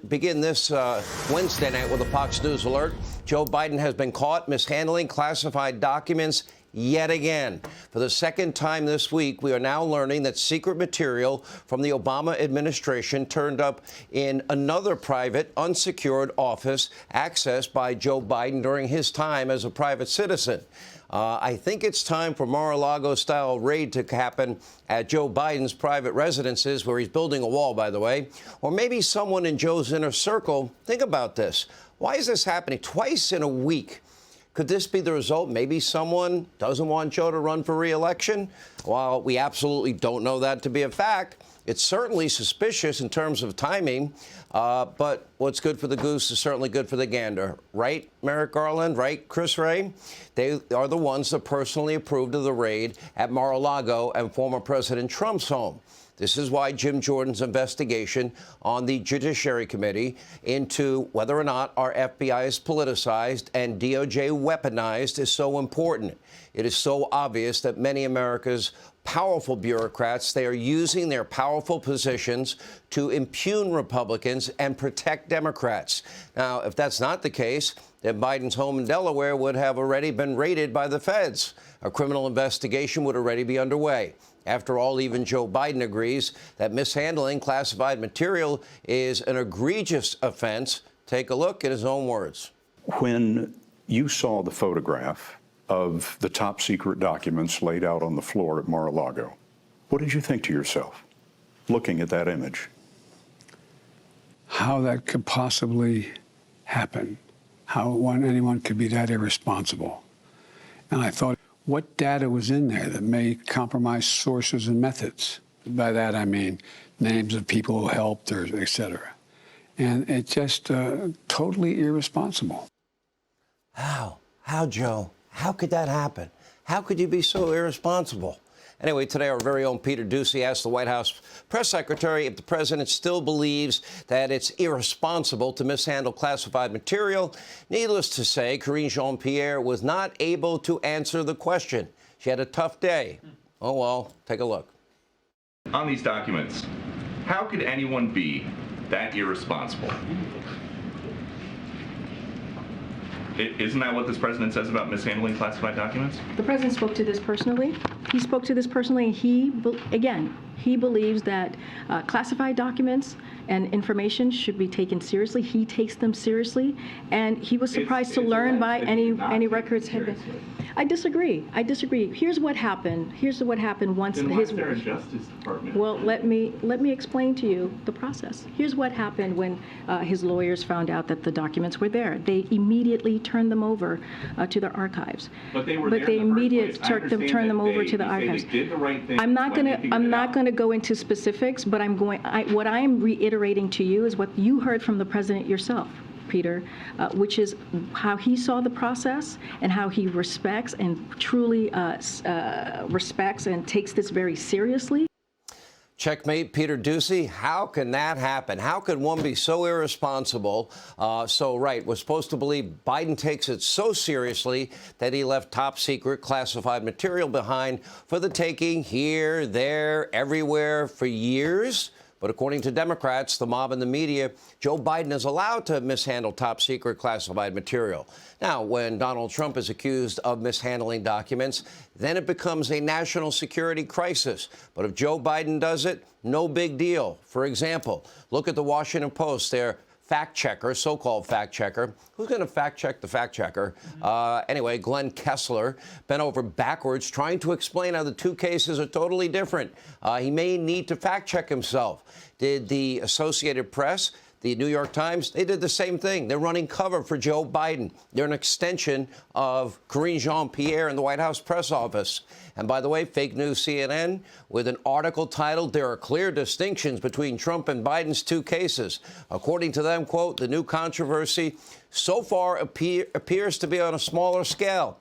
Begin this Wednesday night with a Fox News alert. Joe Biden has been caught mishandling classified documents yet again. For the second time this week, we are now learning that secret material from the Obama administration turned up in another private, unsecured office accessed by Joe Biden during his time as a private citizen. I think it's time for Mar-a-Lago-style raid to happen at Joe Biden's private residences, where he's building a wall, by the way, or maybe someone in Joe's inner circle. Think about this. Why is this happening twice in a week? Could this be the result? Maybe someone doesn't want Joe to run for re-election? While we absolutely don't know that to be a fact, it's certainly suspicious in terms of timing. But what's good for the goose is certainly good for the gander. Right, Merrick Garland? Right, Chris Wray? They are the ones that personally approved of the raid at Mar-a-Lago and former President Trump's home. This is why Jim Jordan's investigation on the Judiciary Committee into whether or not our FBI is politicized and DOJ weaponized is so important. It is so obvious that many America's powerful bureaucrats, they are using their powerful positions to impugn Republicans and protect Democrats. Now, if that's not the case, then Biden's home in Delaware would have already been raided by the feds. A criminal investigation would already be underway. After all, even Joe Biden agrees that mishandling classified material is an egregious offense. Take a look at his own words. When you saw the photograph of the top secret documents laid out on the floor at Mar-a-Lago, what did you think to yourself, looking at that image? How that could possibly happen, how anyone could be that irresponsible. And I thought, what data was in there that may compromise sources and methods? By that, I mean names of people who helped, or et cetera. And it's just totally irresponsible. How, Joe? How could that happen? How could you be so irresponsible? Anyway, today our very own Peter Doocy asked the White House press secretary if the president still believes that it's irresponsible to mishandle classified material. Needless to say, Karine Jean-Pierre was not able to answer the question. She had a tough day. Oh, well, take a look. On these documents, how could anyone be that irresponsible? Isn't that what this president says about mishandling classified documents? The president spoke to this personally. He spoke to this personally. He believes that classified documents and information should be taken seriously. He takes them seriously, and he was surprised to learn by any records had been. I disagree. Here's what happened. Once then why is there a Justice Department? Well, let me explain to you the process. Here's what happened when his lawyers found out that the documents were there. They immediately turned them over to their archives. But they were there they in the first immediately place. turned them over to the archives. They did the right thing. I'm not going to go into specifics, but what I am reiterating to you is what you heard from the president yourself, Peter, which is how he saw the process and how he respects and truly respects and takes this very seriously. Checkmate, Peter Doocy. How can that happen? How could one be so irresponsible? We're supposed to believe Biden takes it so seriously that he left top secret classified material behind for the taking here, there, everywhere for years. But according to Democrats, the mob and the media, Joe Biden is allowed to mishandle top secret classified material. Now, when Donald Trump is accused of mishandling documents, then it becomes a national security crisis. But if Joe Biden does it, no big deal. For example, look at the Washington Post. Their fact checker, so-called fact checker. Who's going to fact check the fact checker? Anyway, Glenn Kessler bent over backwards trying to explain how the two cases are totally different. He may need to fact check himself. Did the Associated Press, the New York Times, they did the same thing. They're running cover for Joe Biden. They're an extension of Karine Jean-Pierre in the White House press office. And by the way, fake news CNN with an article titled, "There are clear distinctions between Trump and Biden's two cases." According to them, quote, the new controversy so far appears to be on a smaller scale.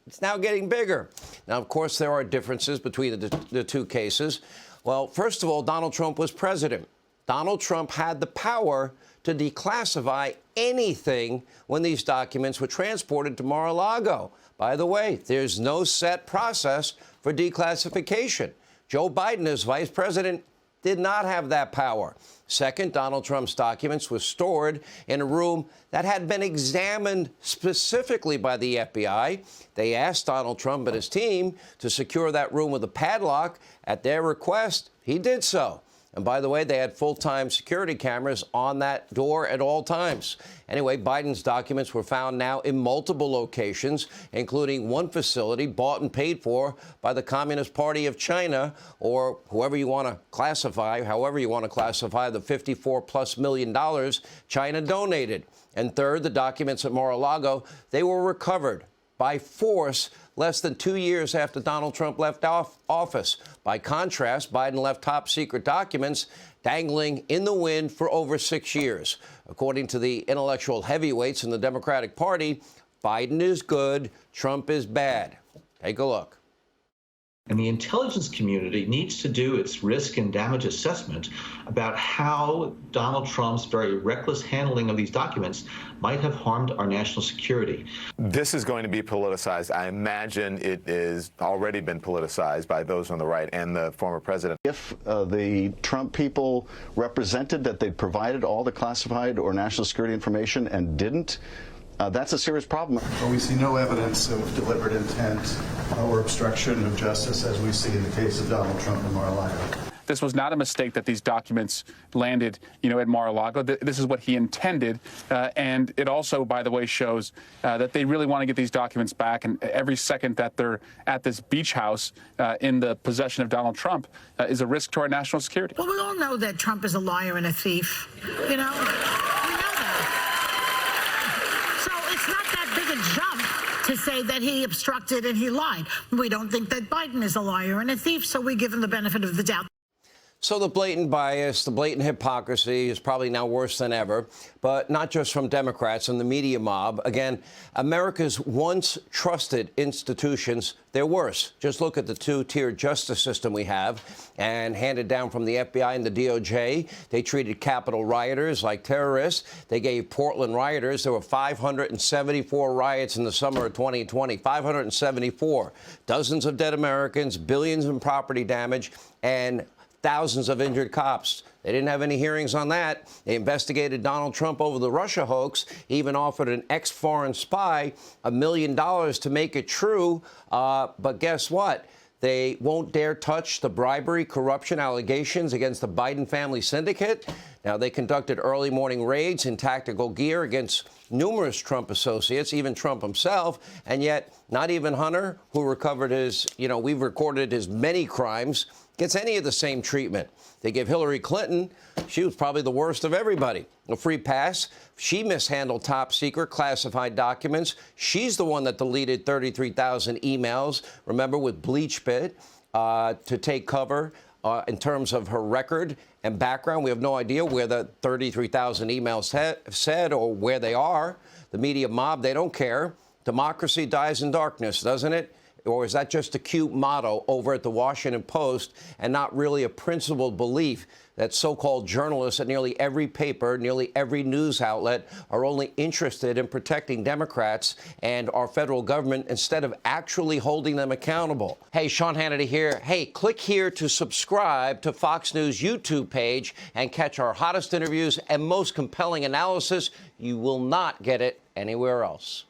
It's now getting bigger. Now, of course, there are differences between the two cases. Well, first of all, Donald Trump was president. Donald Trump had the power to declassify anything when these documents were transported to Mar-a-Lago. By the way, there's no set process for declassification. Joe Biden, as vice president, did not have that power. Second, Donald Trump's documents were stored in a room that had been examined specifically by the FBI. They asked Donald Trump and his team to secure that room with a padlock. At their request, he did so. And by the way, they had full-time security cameras on that door at all times. Anyway, Biden's documents were found now in multiple locations, including one facility bought and paid for by the Communist Party of China, or whoever you want to classify, however you want to classify the $54+ million China donated. And third, the documents at Mar-a-Lago, they were recovered by force less than 2 years after Donald Trump left office. By contrast, Biden left top-secret documents dangling in the wind for over 6 years. According to the intellectual heavyweights in the Democratic Party, Biden is good, Trump is bad. Take a look. And the intelligence community needs to do its risk and damage assessment about how Donald Trump's very reckless handling of these documents might have harmed our national security. This is going to be politicized. I imagine it is already been politicized by those on the right and the former president. If the Trump people represented that they provided all the classified or national security information and didn't, that's a serious problem. Well, we see no evidence of deliberate intent or obstruction of justice as we see in the case of Donald Trump and Mar-a-Lago. This was not a mistake that these documents landed, at Mar-a-Lago. This is what he intended. And it also, by the way, shows that they really want to get these documents back. And every second that they're at this beach house in the possession of Donald Trump is a risk to our national security. Well, we all know that Trump is a liar and a thief, We know that. So it's not that big a jump to say that he obstructed and he lied. We don't think that Biden is a liar and a thief, so we give him the benefit of the doubt. So the blatant bias, the blatant hypocrisy is probably now worse than ever, but not just from Democrats and the media mob. Again, America's once trusted institutions, they're worse. Just look at the two-tiered justice system we have and handed down from the FBI and the DOJ. They treated Capitol rioters like terrorists. They gave Portland rioters, there were 574 riots in the summer of 2020, 574. Dozens of dead Americans, billions in property damage, and thousands of injured cops. They didn't have any hearings on that. They investigated Donald Trump over the Russia hoax, even offered an ex-foreign spy $1 million to make it true. But guess what? They won't dare touch the bribery, corruption allegations against the Biden family syndicate. Now, they conducted early morning raids in tactical gear against numerous Trump associates, even Trump himself, and yet not even Hunter, who recovered his, we've recorded his many crimes, gets any of the same treatment. They give Hillary Clinton, she was probably the worst of everybody, a free pass. She mishandled top secret classified documents. She's the one that deleted 33,000 emails, remember, with BleachBit, to take cover in terms of her record and background. We have no idea where the 33,000 emails said or where they are. The media mob, they don't care. Democracy dies in darkness, doesn't it? Or is that just a cute motto over at the Washington Post and not really a principled belief that so-called journalists at nearly every paper, nearly every news outlet are only interested in protecting Democrats and our federal government instead of actually holding them accountable? Hey, Sean Hannity here. Hey, click here to subscribe to Fox News YouTube page and catch our hottest interviews and most compelling analysis. You will not get it anywhere else.